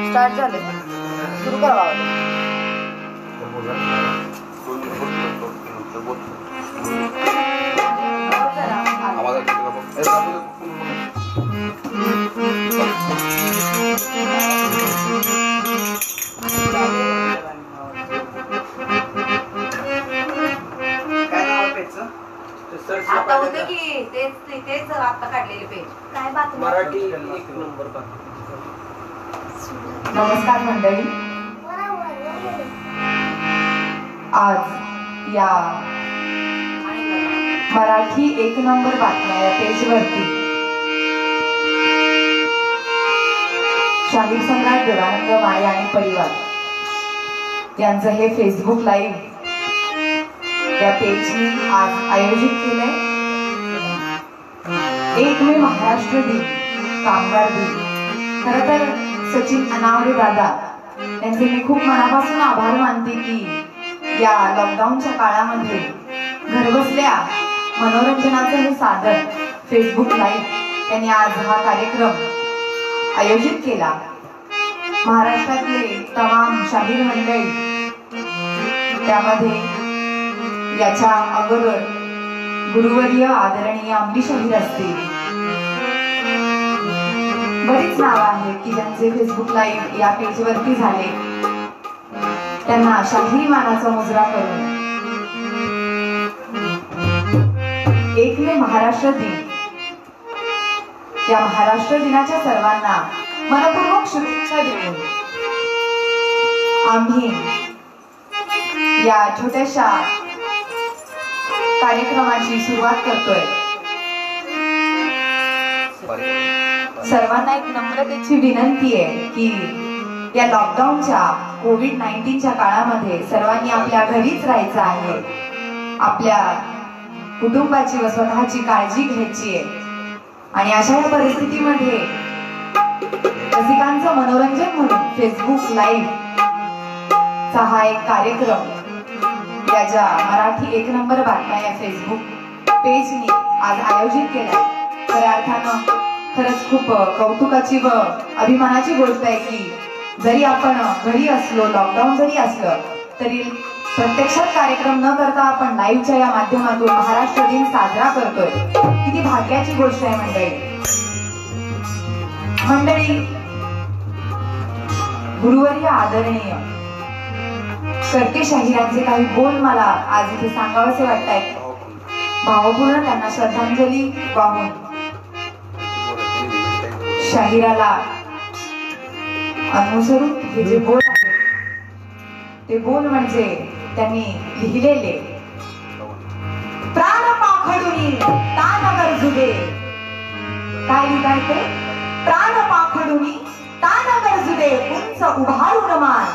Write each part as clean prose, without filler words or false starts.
Start झाले सुरू करा आता होते की तेच आता काढलेले पेज काय बातमी मराठी 1 नंबर बातमी. नमस्कार मंडळी. आज या मराठी 1 नंबर बातम्या या पेजवरती शाहीर सम्राट देवानंद माळी आणि परिवार यांचं हे फेसबुक लाईव्ह या पेजनी आज आयोजित केलंय. 1 मे महाराष्ट्र दिन, कामगार दिन. खरं तर सचिन अनावरे दादा यांचे मी खूप मनापासून आभार मानते की या लॉकडाऊनच्या काळामध्ये घरबसल्या मनोरंजनाचं हे साधन फेसबुक लाईव्ह त्यांनी आज हा कार्यक्रम आयोजित केला. महाराष्ट्रातले तमाम शाहीर मंडळी त्यामध्ये याच्या अगोदर गुरुवर्य आदरणीय अंमली शाहीर असतील, बरीच नाव आहेत की ज्यांचे फेसबुक लाईव्ह या पेजवरती झाले. त्यांना शाहिरी मानाचा मुजरा करून 1 मे महाराष्ट्र दिन या महाराष्ट्र दिनाच्या सर्वांना मनपूर्वक शुभेच्छा देऊन आम्ही या छोट्याशा कार्यक्रमाची सुरुवात करतोय. सर्वांना एक नम्रतेची विनंती आहे की या लॉकडाऊनच्या कोविड-19च्या काळामध्ये सर्वांनी आपल्या घरीच राहायचं आहे. आपल्या कुटुंबाची व स्वतःची काळजी घ्यायची आहे. आणि अशा या परिस्थितीमध्ये रसिकांचं मनोरंजन म्हणून फेसबुक लाईव्ह चा हा एक कार्यक्रम या ज्या मराठी 1 नंबर बातम्या या फेसबुक पेजनी आज आयोजित केला. खऱ्या अर्थानं खरंच खूप कौतुकाची व अभिमानाची गोष्ट आहे की जरी आपण घरी असलो, लॉकडाऊन जरी असलं तरी प्रत्यक्षात कार्यक्रम न करता आपण लाईव्हच्या या माध्यमातून महाराष्ट्र दिन साजरा करतोय. किती भाग्याची गोष्ट आहे मंडळी. गुरुवर्य आदरणीय कर्के शाहिरांचे काही बोल मला आज इथे सांगावेसे वाटतायत. भावपूर्ण त्यांना श्रद्धांजली वाहून शाहिराला अनुसरून हे जे बोल आहेत ते बोल म्हणजे त्यांनी लिहिलेले. प्राण पाखडुनी तान गरजू दे. काय लिहायचे? प्राण पाखडुनी तान गरजू दे, उंच उभारून मान.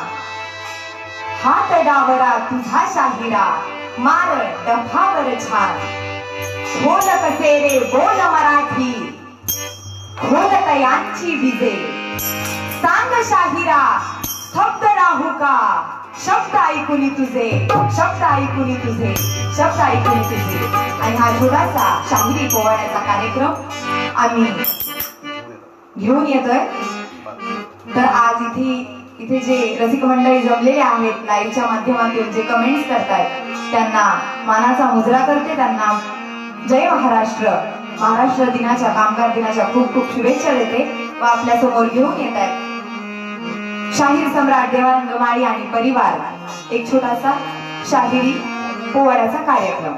हात डावरा तुझा शाहिरा, मार डफावर छान. बोल कसे रे बोल मराठी, खोलत यांची विजे. सांग शाहिरा स्तब्ध राहू का, शब्द ऐकूनी तुझे, शब्द ऐकूनी तुझे, शब्द ऐकूनी तुझे. आणि हा छोटासा शाहिरी पोवाड्याचा कार्यक्रम आम्ही घेऊन येतोय. तर आज इथे जे रसिक मंडळी जमलेले आहेत लाईव्हच्या माध्यमातून जे कमेंट्स करतायत त्यांना मानाचा मुजरा करते. त्यांना जय महाराष्ट्र, महाराष्ट्र दिनाच्या, कामगार दिनाच्या खूप खूप शुभेच्छा देते. व आपल्या समोर घेऊन येत आहेत शाहीर सम्राट देवानंद माळी आणि परिवार एक छोटासा शाहिरी पोवाड्याचा कार्यक्रम.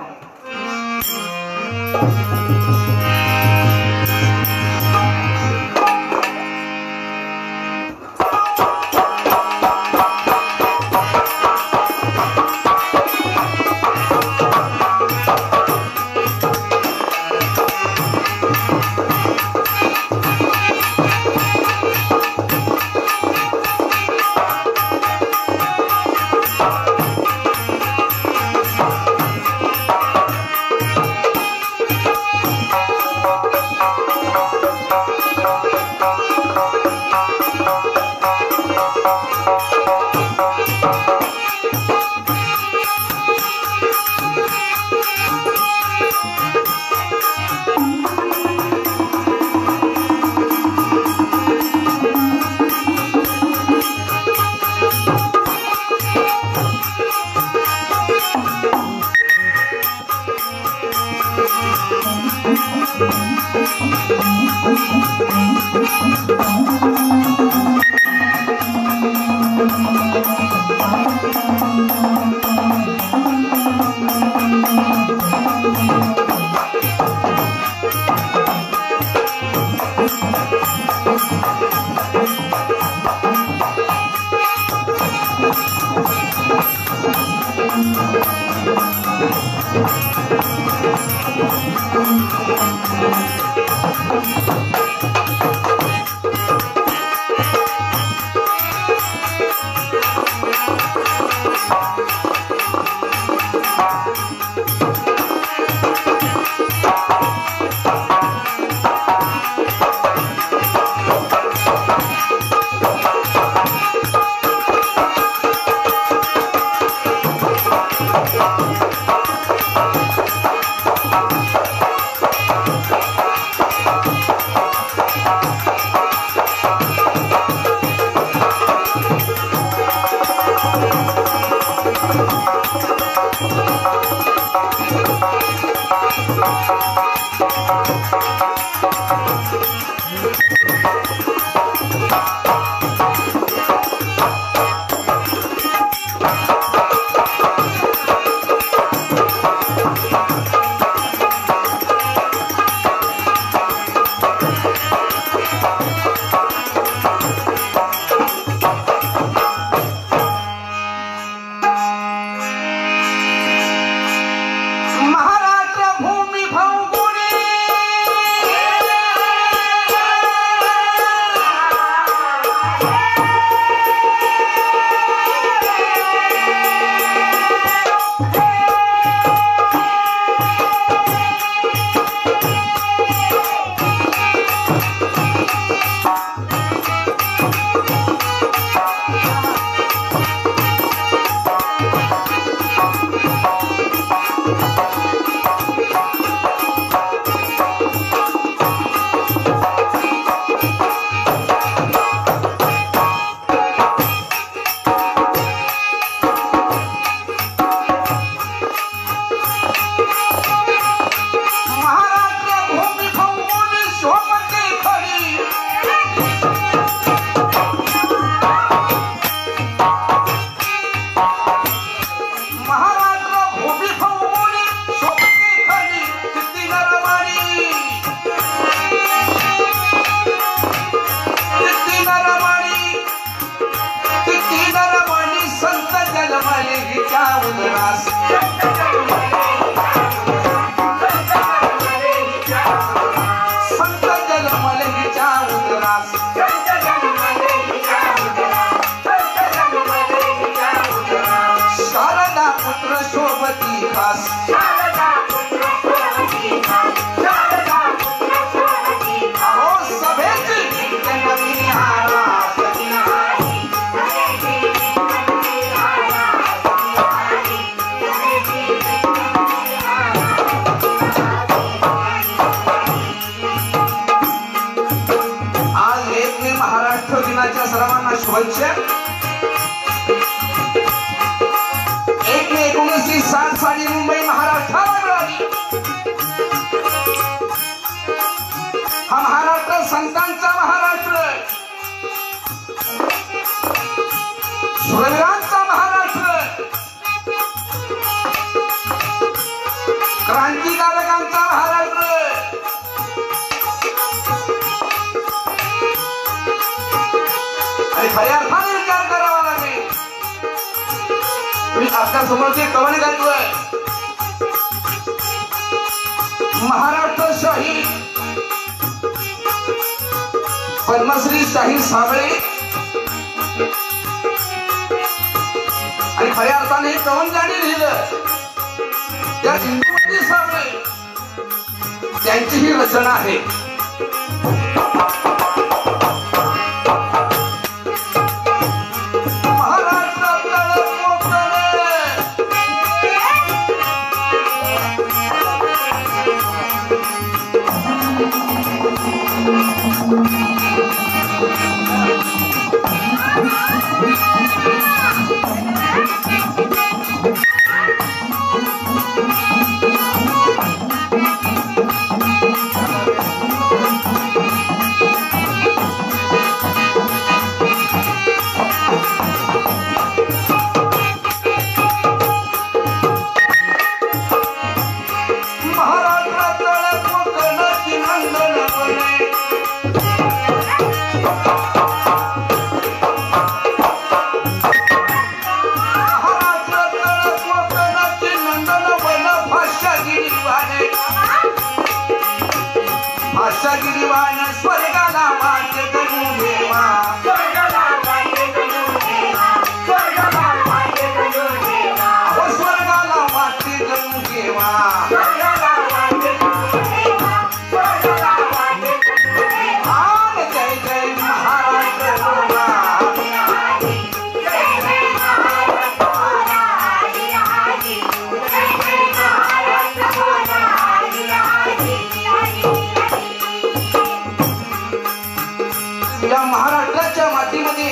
शुभेच्छा। 1 मे 1960 साली मुंबई महाराष्ट्राला मिळाली। हा महाराष्ट्र संतांचा महाराष्ट्र, शूरवीरांचा महाराष्ट्र, क्रांतिकारकांचा महाराष्ट्र, आणि खऱ्या अर्थाने विचार करावा लागेल। मी आपल्या समोर जे कवन गायतोय, महाराष्ट्र शाहीर पद्मश्री शाहीर साबळे आणि खऱ्या अर्थाने हे कवन ज्यांनी लिहिलं त्या इंदुमती साबळे त्यांची ही रचना आहे।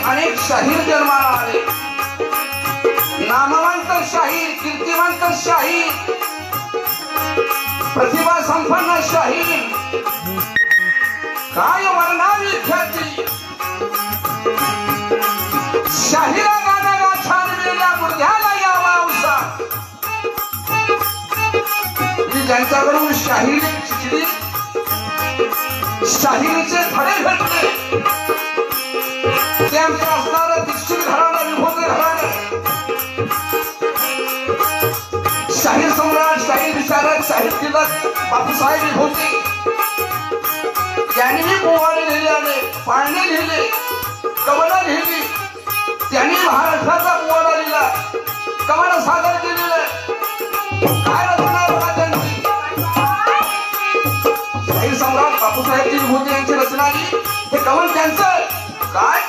अनेक शाहीर जन्माला आले, नामवंत शाहीर, कीर्तिवंत शाहीर, प्रतिभा संपन्न शाहीर, काय वर्णावी ख्याती शाहिरा गाण्याला छान वेगळ्या मुद्द्याला यावा उसा मी त्यांच्याकडून शाहिरी शिकली शाहिरीचे धडे भेटले ते आमचं असणारं दीक्षित घराणं विभोग घराणं शाहीर सम्राट शाहीर विशारद शाहीर तिलक बापूसाहेब विभूती त्यांनी पोवाडे लिहिले पाळणे लिहिले कवनं लिहिली त्यांनी महाराष्ट्राचा पोवाडा लिहिला कवनं सादर केलेलं काय रचना बघा त्यांची शाहीर सम्राट बापूसाहेबची विभूती यांची रचना आली हे कवन त्यांचं काय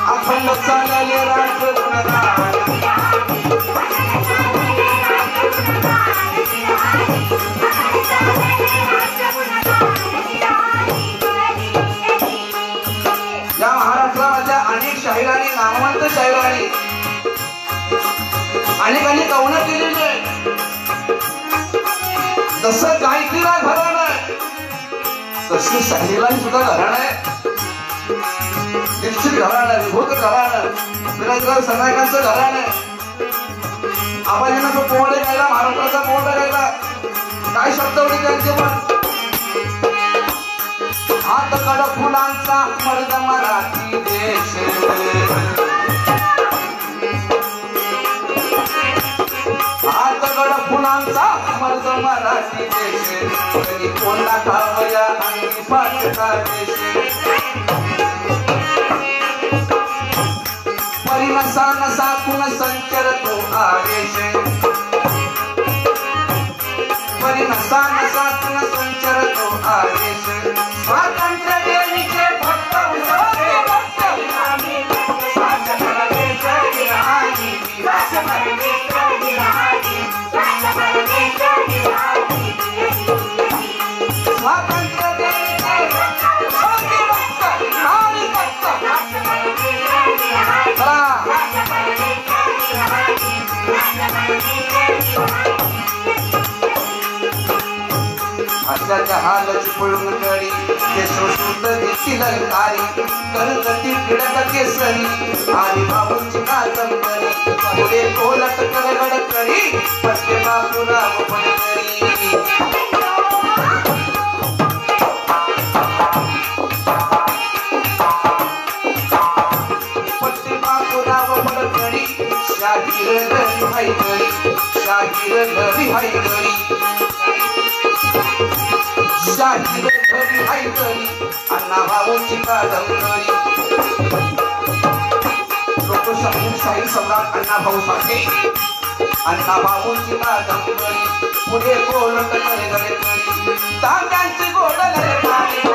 अखंड चालले राष्ट्र या महाराष्ट्रामधल्या अनेक शाहिरांनी नामवंत शाहिरांनी अनेकांनी कवनं केलेली आहे जसं गायकीला घराणं तशी शाहिरीलाही सुद्धा घराणं आहे दीक्षित घराणं विभूत घराणं विराजराव सरनाईकांचं घराणं आबाजीनं तो पोवाडे गायला महाराष्ट्राचा पोवाडा गायला काय शब्द होते त्यांचे पण हात कड फुलांचा मर्द मराठी देश हात कड फुलांचा मर्द मराठी देश कधी कोणला खावया आणि पाठका देश परिणसा नसातून संचरतो आवेश परिणसा नसातून संचरतो आवेश स्वातंत्र्य देवीचे भक्त अशाच्या हालच पळून गडी ते सुश्रुत देखील तारी करगती फिरत केसरी आणि बाबूंची कादंबरी पुढे कोलट करगड करी पट्टे बापूराव पडकरी पट्टे बापूराव पडकरी शाहीर लरी हाय गरी शाहीर लरी हाय गरी शाहीर घरी हायतरी अण्णा भाऊंची कादंबरी लोकशाही शाहीर सम्राट अण्णा भाऊ साठे अण्णा भाऊंची कादंबरी पुढे बोलत करे तरी तांब्यांची गोड ललकारी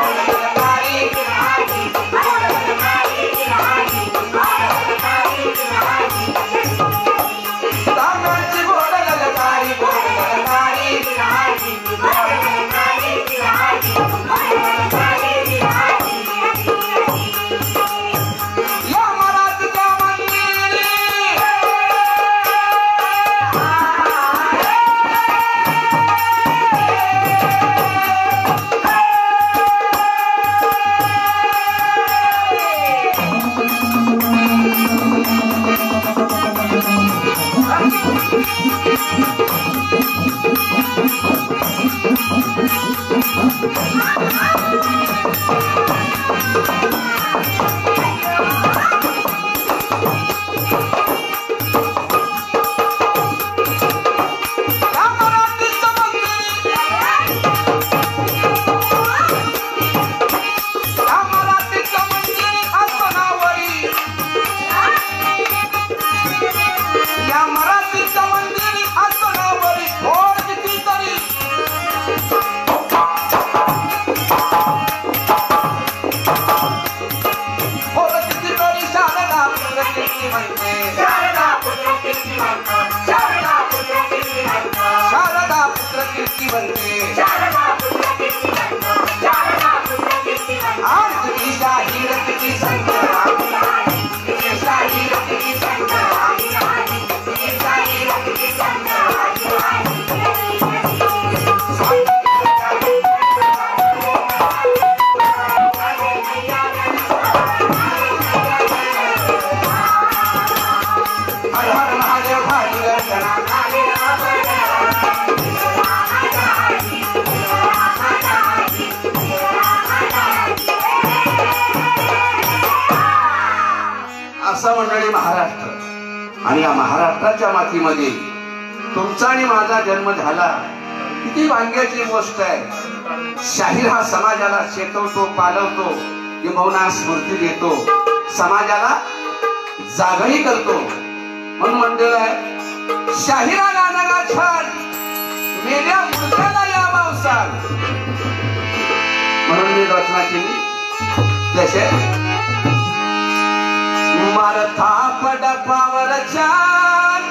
मंडळी महाराष्ट्र आणि या महाराष्ट्राच्या मातीमध्ये तुमचा आणि माझा जन्म झाला किती भाग्याची गोष्ट आहे। शाहीर हा समाजाला चेतवतो पालवतो किंबहुना स्फूर्ती देतो समाजाला जागही करतो म्हणून म्हणलेलं आहे शाहिरा गाणारा छान मेल्या मुलगाला या मावसाल म्हणून मी रचना केली जसे मारथा पडपावर छान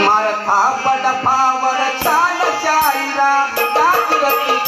मारथा पडपावर छान शाहिरा जागृती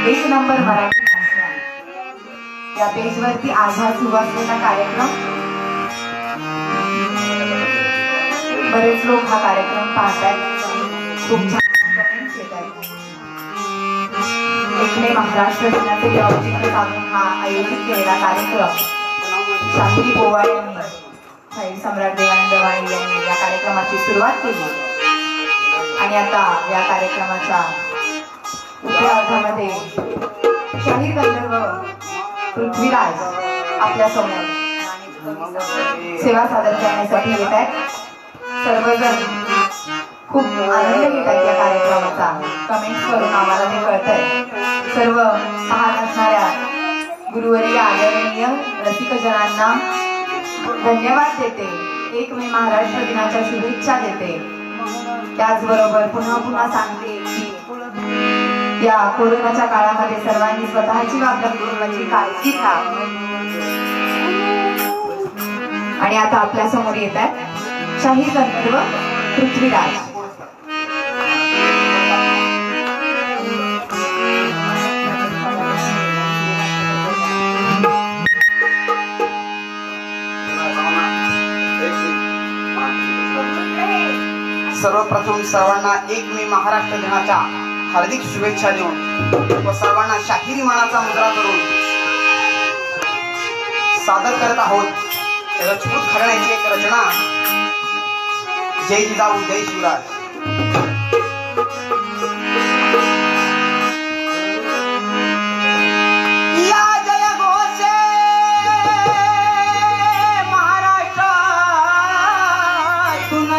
एक नंबर मराठी माणसं आहे. या पेजवरती आजहा सुरू असलेला कार्यक्रम, बरेच लोक हा कार्यक्रम पाहतात. खूप छान कमेंट्स येत आहेत. 1 मे महाराष्ट्र दिनाचे औचित्य साधून हा आयोजित केलेला कार्यक्रम शाहिरी पोवाडे यांनी, शाहीर सम्राट देवानंद वाणी यांनी या कार्यक्रमाची सुरुवात केली. आणि आता या कार्यक्रमाच्या उपयार्थामध्ये शाहीर गंधर्व पृथ्वीराज आपल्या समोर सेवा सादर करण्यासाठी येत आहेत. सर्वजण खूप आनंद घेत आहेत या कार्यक्रमाचा. कमेंट्स करून आम्हाला ते कळतंय. सर्व पाहत असणाऱ्या गुरुवर्य आदरणीय रसिकजनांना धन्यवाद देते. 1 मे महाराष्ट्र दिनाच्या शुभेच्छा देते. त्याचबरोबर पुन्हा पुन्हा सांगते की या कोरोनाच्या काळामध्ये सर्वांनी स्वतःची व आपल्या कुटुंबाची काळजी घ्या. आणि आता आपल्या समोर येत आहेत शाहीर गंधर्व पृथ्वीराज. सर्वप्रथम सर्वांना 1 मे महाराष्ट्र दिनाच्या हार्दिक शुभेच्छा देऊन व सर्वांना शाहिरी मानाचा मुद्रा करून सादर करत आहोत राजपूत घराण्याची एक रचना, जय जिजाऊ जय शिवराज. या जय घोषे महाराष्ट्रातून,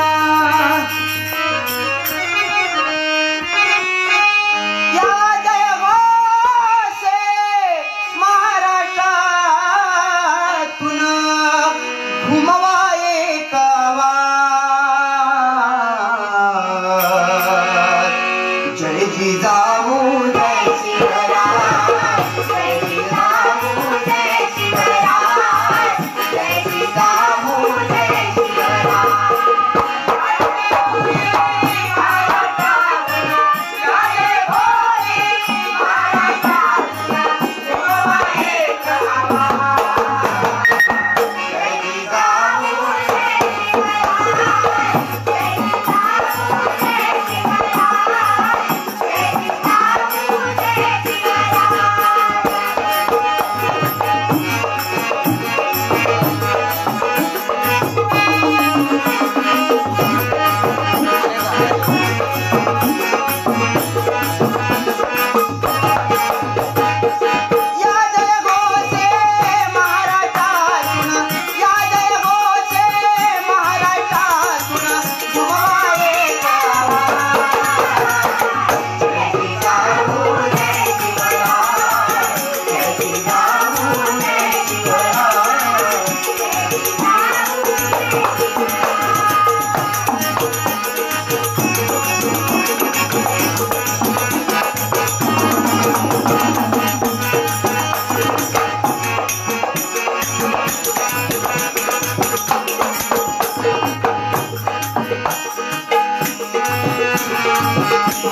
या जय घोषे महाराष्ट्रातून घुमवा एक आवाज. जय जिजाऊ जय शिवराज, जय जिजाऊ जय शिवराज, जय जिजाऊ जय शिवराज.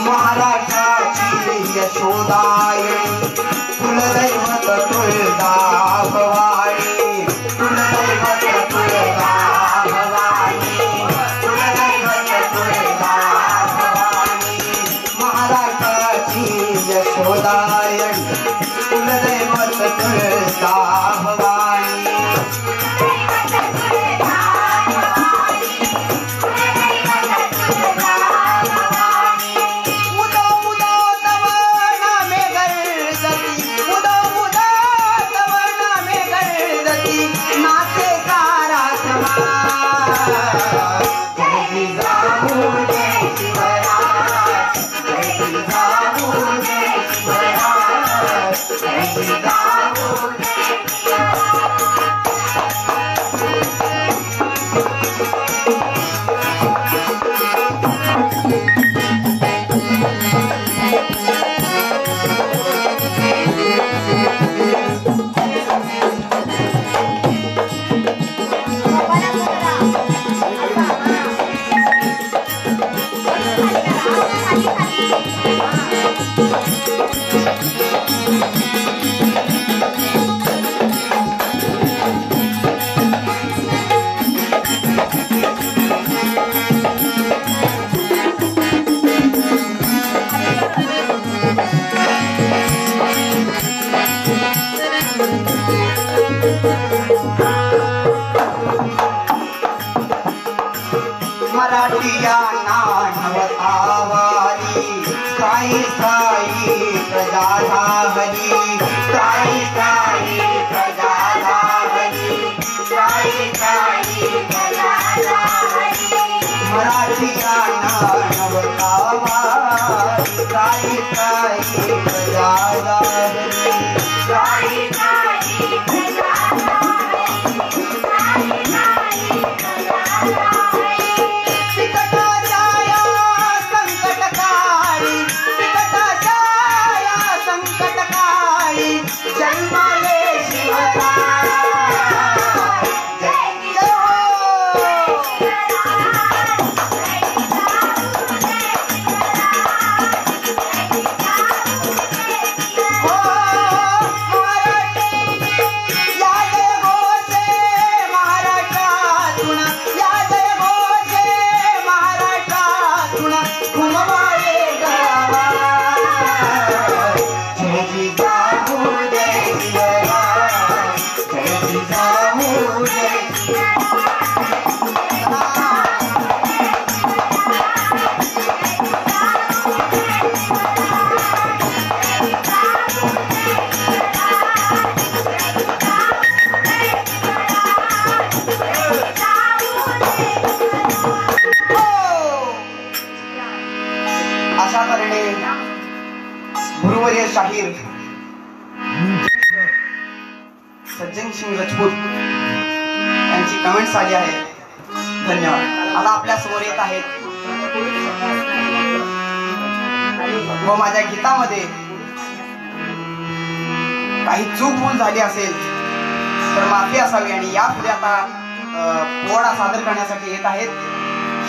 महाराष्ट्राची यशोदायणी, कुलदैवत तुळजा भवानी, कुलदैवत तुळजा भवानी, कुलदैवत तुळजा भवानी. महाराष्ट्राची यशोदायणी, कुलदैवत तुळजा भवानी. त्राई त्राई प्रजाला हरी, त्राई त्राई प्रजाला हरी, त्राई त्राई प्रजाला हरी, मराठी गाणं नवतावा, त्राई त्राई प्रजाला हरी, त्राई त्राई प्रजाला हरी, त्राई त्राई प्रजाला हरी. विकटाच्या या संकटकाळी, विकटाच्या या संकटकाळी जन्माले शिवराय. जय जय हो. अशा तऱ्हेने गुरुवर्य शाहीर सज्जन सिंग राजपूत यांची कमेंट्स आली आहे. धन्यवाद. आता आपल्या समोर येत आहेत व माझ्या गीतामध्ये काही चूक भूल झाली असेल तर माफी असावी. आणि यापुढे आता पोवाडा सादर करण्यासाठी येत आहेत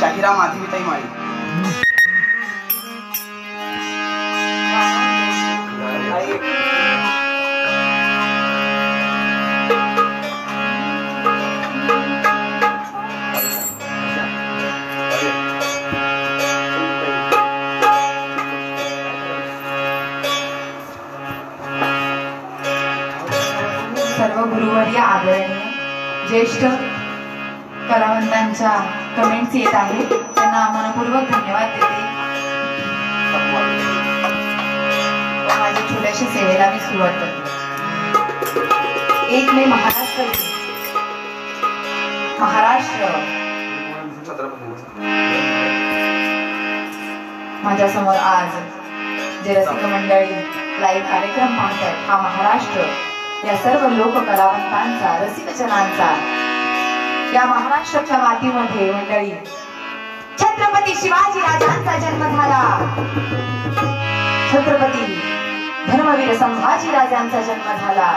शाहिरा माधवीताई माळी. सर्व गुरुवर्य आदरणीय ज्येष्ठ कलावंतांच्या कमेंट्स येत आहेत, त्यांना मनपूर्वक धन्यवाद देते. माझ्या छोट्याशा सेवेला मी सुरुवात करते. 1 मे महाराष्ट्र माझ्या समोर आज जे रसिक मंडळी लाईव्ह कार्यक्रम पाहतात, हा महाराष्ट्र या सर्व लोक कलावंतांचा, रसिकजनांचा, या महाराष्ट्राच्या मातीमध्ये मंडळी छत्रपती शिवाजी राजांचा जन्म झाला. छत्रपती धर्मवीर संभाजी राजांचा जन्म झाला.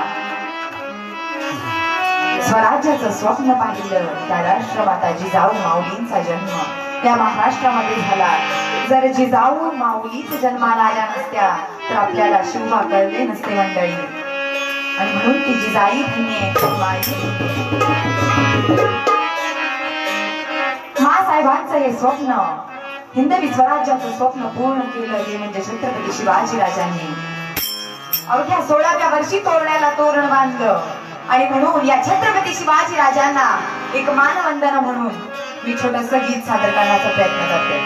स्वराज्याचं स्वप्न पाहिलं त्या राष्ट्रमाता जिजाऊ माऊलींचा जन्म या महाराष्ट्रामध्ये झाला. जर जिजाऊ माऊलीच जन्माला आल्या नसत्या तर आपल्याला शिवबा कळले नसते मंडळी. आणि म्हणून ती जिजाई धन्य साहेबांचं हे स्वप्न, हिंदवी स्वराज्याचं स्वप्न पूर्ण केलं ते म्हणजे छत्रपती शिवाजी राजांनी. अवघ्या 16व्या वर्षी तोरण्याला तोरण बांधलं. आणि म्हणून या छत्रपती शिवाजी राजांना एक मानवंदना म्हणून मी छोटस गीत सादर करण्याचा प्रयत्न करते.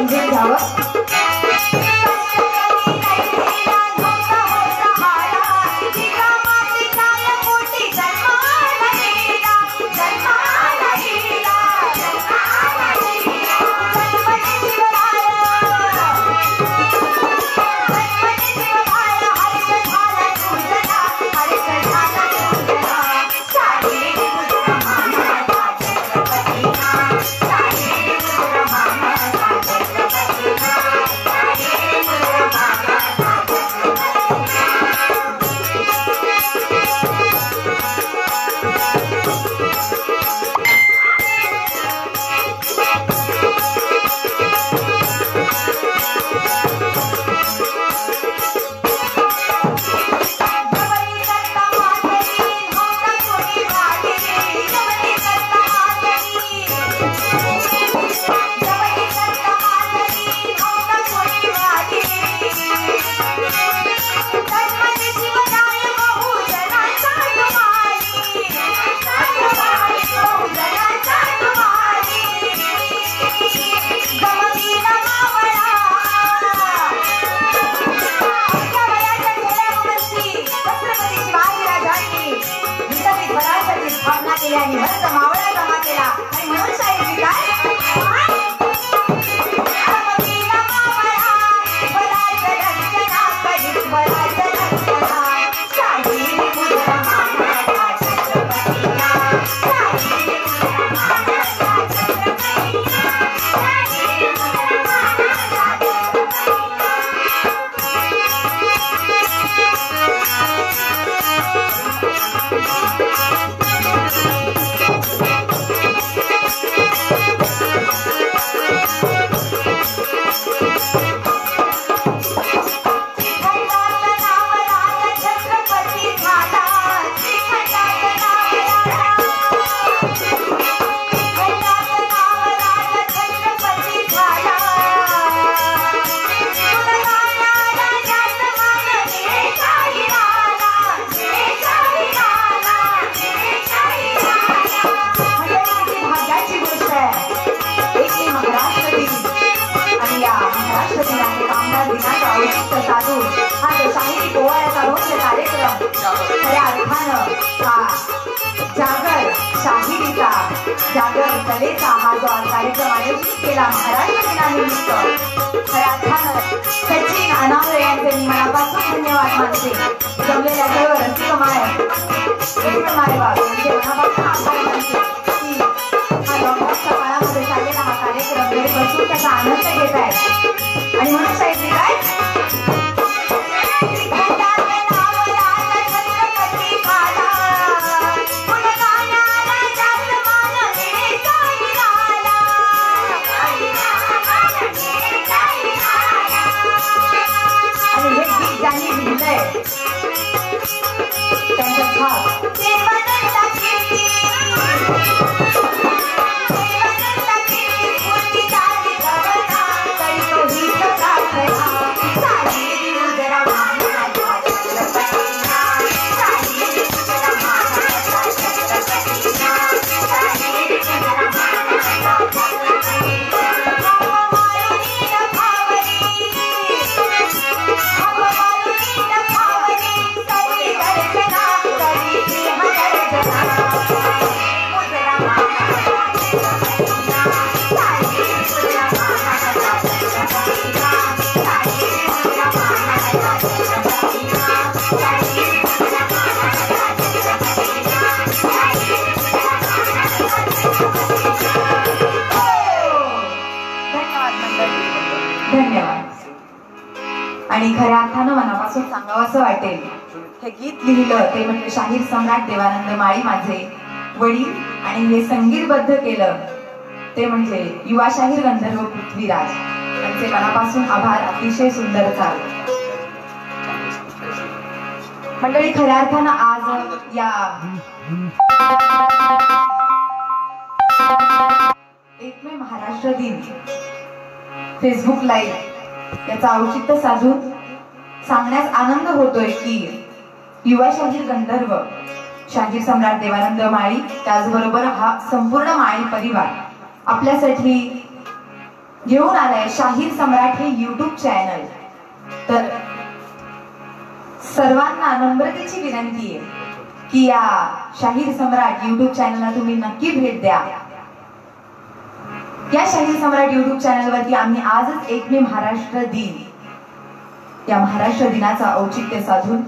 समजून घ्यावं. जागर कलेचा हा जो कार्यक्रम आयोजित केला महाराष्ट्र दिनानिमित्त खऱ्या अर्थानं सचिन अनावरे यांचे मी मनापासून धन्यवाद मानते. जमलेल्या सर्व रसिकमाय बाब यांचे मनापासून आभार मानते की हा लॉकडाऊनच्या काळामध्ये चाललेला हा कार्यक्रम घरी बसून त्याचा आनंद घेत आहे. आणि म्हणून साहेब काय आणि खऱ्या अर्थानं मनापासून सांगावं असं वाटेल हे गीत लिहिलं ते म्हणजे शाहीर सम्राट देवानंद माळी माझे वडील आणि हे संगीतबद्ध केलं ते म्हणजे युवा शाहीर गंधर्व पृथ्वीराज यांचे मनापासून आभार. अतिशय सुंदर चाल मंडळी. खऱ्या अर्थानं आज या 1 मे महाराष्ट्र दिन फेसबुक लाईव्ह याचा औचित्य साधून सांगण्यास आनंद होतोय की युवा शाहीर गंधर्व शाहीर सम्राट देवानंद माळी त्याचबरोबर हा संपूर्ण माळी परिवार आपल्यासाठी घेऊन आलाय शाहीर सम्राट हे YouTube चॅनल. तर सर्वांना नम्रतेची विनंती आहे की या शाहीर सम्राट YouTube चॅनलला तुम्ही नक्की भेट द्या. या शाहीर सम्राट YouTube चॅनलवरती आम्ही आजच 1 मे महाराष्ट्र दिन या महाराष्ट्र दिनाचा औचित्य साधून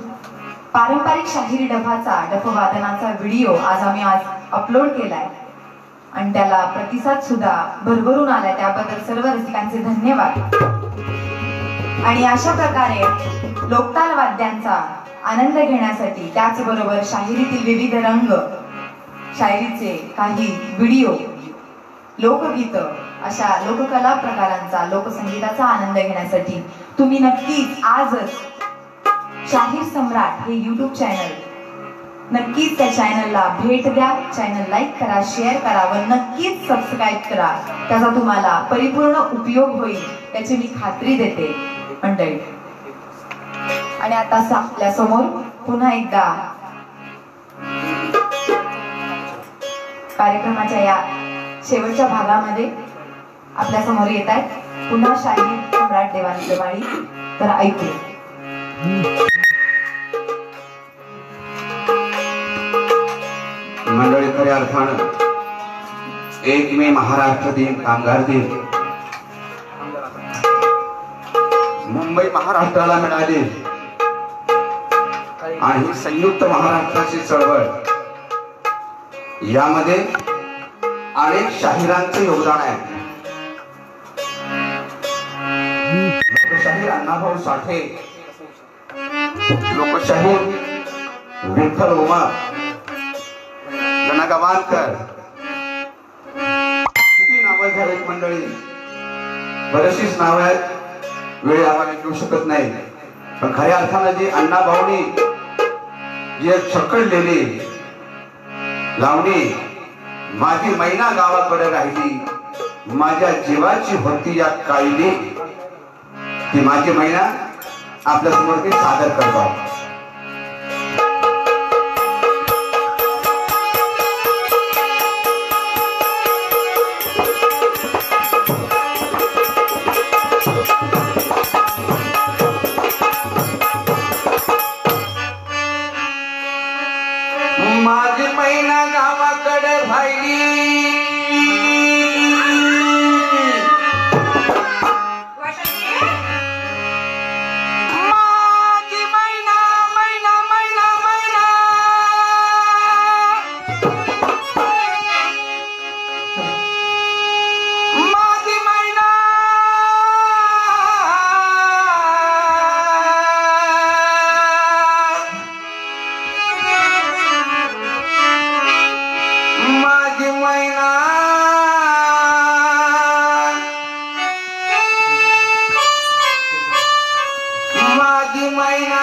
पारंपरिक शाहिरी डफवादनाचा व्हिडिओ आज अपलोड केलाय आणि त्याला प्रतिसाद सुद्धा भरभरून आलाय. त्याबद्दल सर्व रसिकांचे धन्यवाद. आणि अशा प्रकारे लोकताल वाद्यांचा आनंद घेण्यासाठी त्याचबरोबर शाहिरीतील विविध रंग, शायरीचे काही व्हिडिओ, लोकगीत अशा लोककला प्रकारांचा, लोकसंगीताचा आनंद घेण्यासाठी तुम्ही नक्कीच आजच शाहीर सम्राट हे YouTube चॅनल नक्कीच त्या चॅनलला भेट द्या. चॅनल लाईक करा, शेअर करा व नक्कीच सबस्क्राईब करा. त्याचा तुम्हाला परिपूर्ण उपयोग होईल याची मी खात्री देते मंडळी. आणि आता आपल्या समोर पुन्हा एकदा कार्यक्रमाच्या या शेवटच्या भागामध्ये आपल्या समोर येत आहेत पुन्हा शाहीर सम्राट देवानंद माळी. तर ऐकूया. मंडळी, खऱ्या अर्थानं 1 मे महाराष्ट्र दिन, कामगार दिन मुंबई महाराष्ट्राला मिळाली आणि संयुक्त महाराष्ट्राची चळवळ यामध्ये अनेक शाहिरांचे योगदान आहे. लोकशाहीर अण्णाभाऊ साठे, लोकशाहीर विठ्ठल उमा, गणगवाणकर, किती नावं झालीत मंडळी. बरेचशीच नावं आहेत, वेळ आम्हाला घेऊ शकत नाही. पण खऱ्या अर्थानं जी अण्णाभाऊनी जी छकडलेली लावणी, माझी मैना गावाकडे राहिली, माझ्या जीवाची होती या काळी, ती माझी मैना आपल्या समोर मी सादर करतो. माझी मैना गावाकडे राहिली, माझी मैना मैना मैना मैना, माझी मैना माझी मैना माझी मैना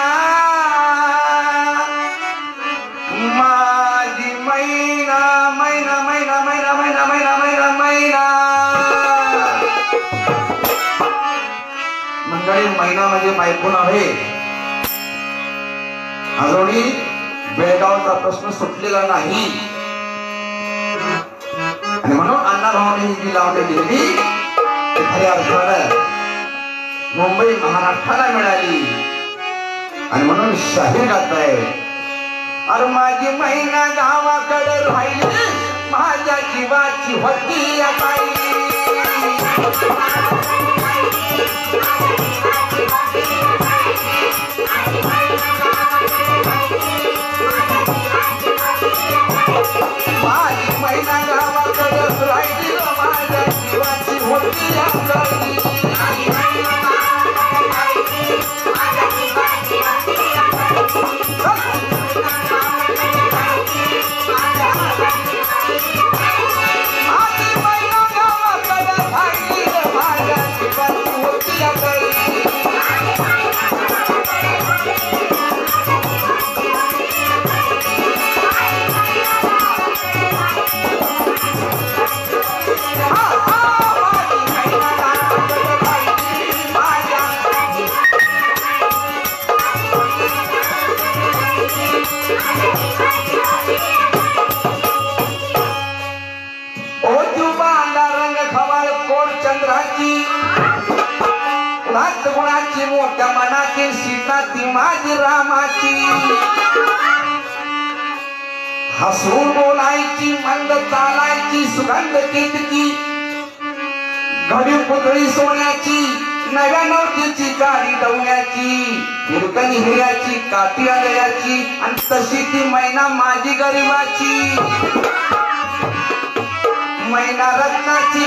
माझी मैना मैना मैना मैना मैना मैना मैना मैना. मंडळी, मैना म्हणजे मायकून आहे. अजूनही बेळगावचा प्रश्न सुटलेला नाही आणि म्हणून अण्णाभाऊने ही जी लावणी दिली ती खऱ्या अर्थानं मुंबई महाराष्ट्राला मिळाली आणि म्हणून शाहीर गात आहे. अरे माझी मैना गावाकडे राहिली, माझ्या जीवाची होती या काळी, माझी मैना गावाकडे राहिली, माझ्या जीवाची होती या काळी. ओ जुबाला रंग खवाळ कोण चंद्राची, माझी रामाची हसून बोलायची मंद चालायची सुगंध केतकी घडी पुतळी सोन्याची नव्या नवतीची गाडी डवण्याची हिरकणी हिऱ्याची काठी आल्याची आणि तशी ती मैना माझी गरिबाची मैना रत्नाची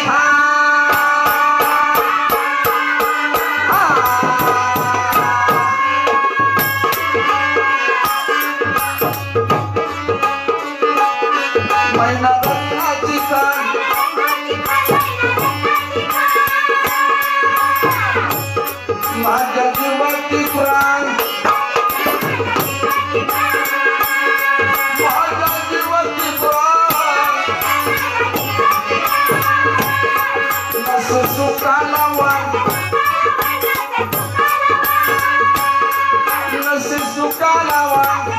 मैना रत्नाची खान माझ्या जीवाची प्राण माझ्या जीवाची प्राण नसे सुखाला वाण नसे सुखाला वाण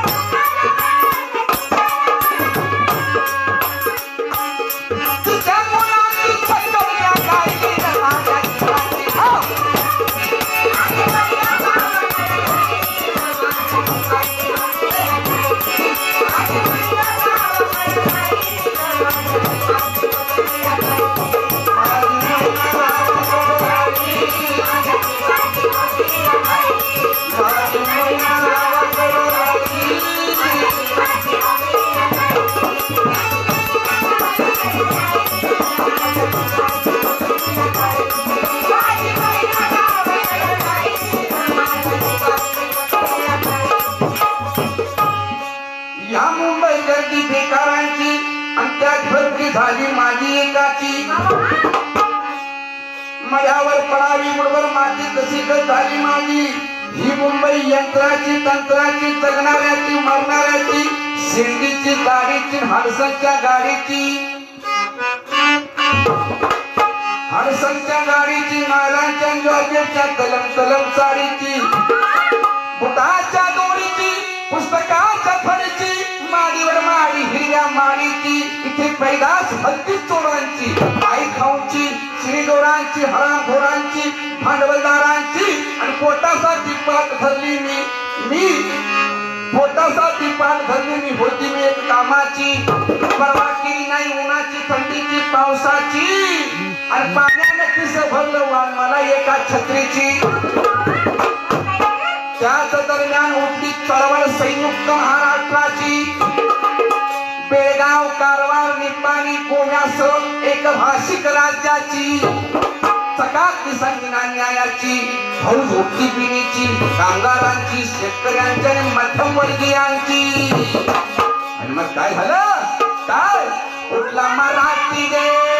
तिच्या मुलाची छटवल्या गायली माझ्या जीवाची या मुंबई गर्दी बेकारांची आणि त्यात भरती झाली माझी एकाची मळ्यावर पडावी मुळवर माती कशी झाली माझी ही मुंबई यंत्राची तंत्राची जगणाऱ्याची मरणाऱ्याची शिंदीची गाडीची हडसनच्या गाडीची हडसनच्या गाडीची नालांच्या जॉकेटच्या तलम तलम साडीची बुटाच्या दोरीची पुस्तकाच्या फळीची माडीवर माडी हिरव्या माडीची इथे पैदास भक्ती चोरांची आई खाऊची श्रीगोरांची हरामखोरांची भांडवलदारांची आणि पोटासाठी पाठ धरली मी पोटासाठी पाठ धरली मी होती मी एक कामाची परवा केली नाही उन्हाची थंडीची पावसाची आणि पाण्याने किस भरलं वाण मला एका छत्रीची त्याच दरम्यान उठली चळवळ संयुक्त महाराष्ट्राची बेळगाव कारवार निपाणी गोव्यासह एक भाषिक राज्याची चकाकी संगीना न्यायाची फौज होती पिढीची कामगारांची शेतकऱ्यांची आणि मध्यमवर्गीयांची आणि मग काय झालं काय उठला मराठी देश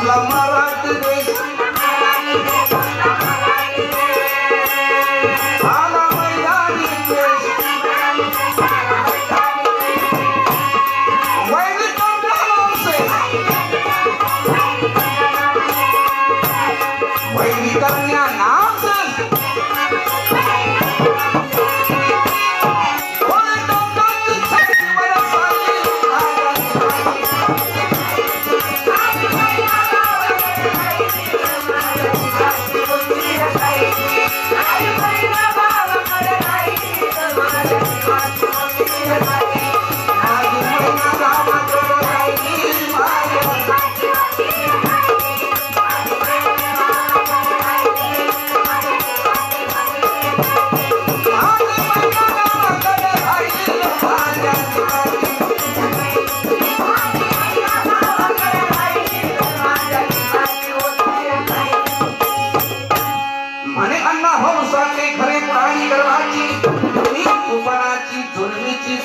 मराठी देश आला मैदानी देश वैदिक नाम से वैदिक नाम से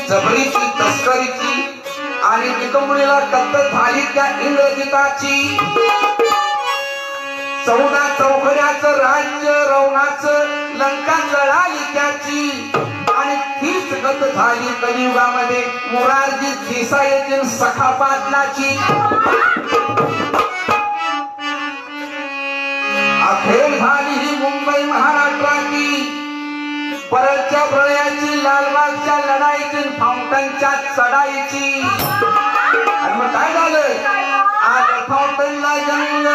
जबरीची तस्करीची आणि निकमुलीला कत्तल झाली त्या इंग्रजिताची 14 चौघड्याचं राज्य रवणाचं लंका जळाली त्याची आणि तीच गत झाली कलियुगामध्ये मोरारजी देसाईची सखा पाटलाची अखेर झाली ही मुंबई महाराष्ट्राची परळच्या प्रळयाची लालबागच्या लढाईची फाउंटन त्यांच्या चढाईची. आणि मग काय झालं आज फाउंटनला जंग.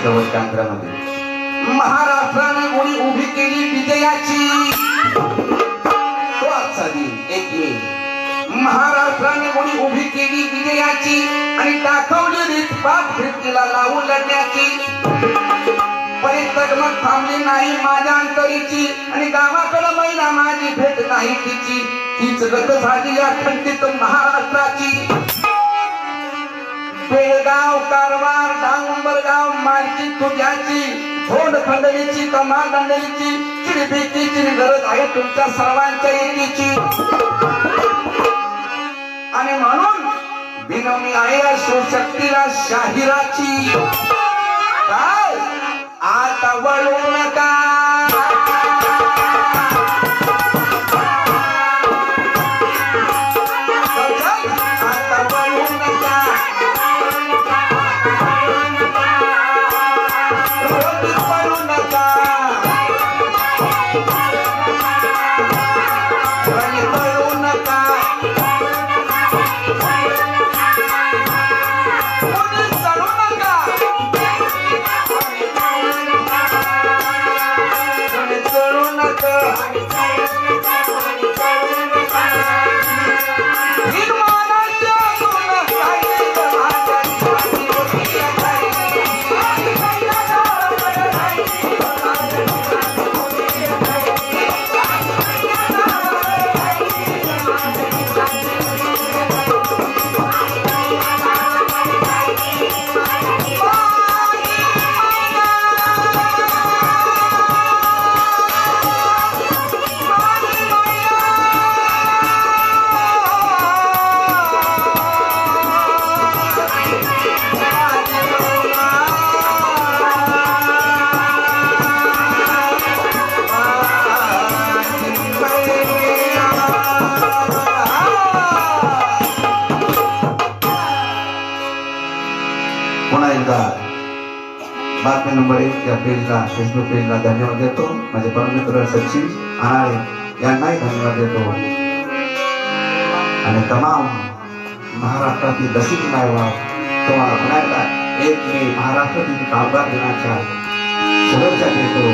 शेवटच्या अंतरामध्ये महाराष्ट्राने गोळी उभी केली विजयाची. तो आजचा दिन 1 मे. महाराष्ट्राने गोळी उभी केली विजयाची आणि दाखवली रीत बाप फिरकीला लावून लढण्याची. परितक मग थांबली नाही माझ्या अंतरीची आणि गावाकडे महिला माझी भेट नाही तिची. हीच गत झाली या खंडित महाराष्ट्राची. बेळगाव कारवार डांगंबरगाव मालकी तुझ्याची थोड खंडणीची कमाल दंडलीची चिडबिकीची गरज आहे तुमच्या सर्वांच्या एकीची. आणि म्हणून बिनवणी आहे या शिवशक्तीला शाहिराची. काय आता वळू नका. आता वळू नका. बातमी नंबर 1 या पेजला फेसबुक पेजला धन्यवाद देतो. माझे परममित्र सचिन आनाळे यांनाही धन्यवाद देतो. आणि तमाम महाराष्ट्रातील दसित मायबाप तुम्हाला पुन्हा एकदा 1 मे महाराष्ट्रातील कामगार दिनाच्या शुभेच्छा देतो.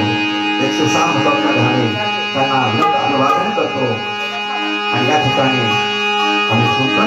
106 स्वप्न झाले त्यांना अभिवादन करतो. आणि या ठिकाणी आम्ही सुंदर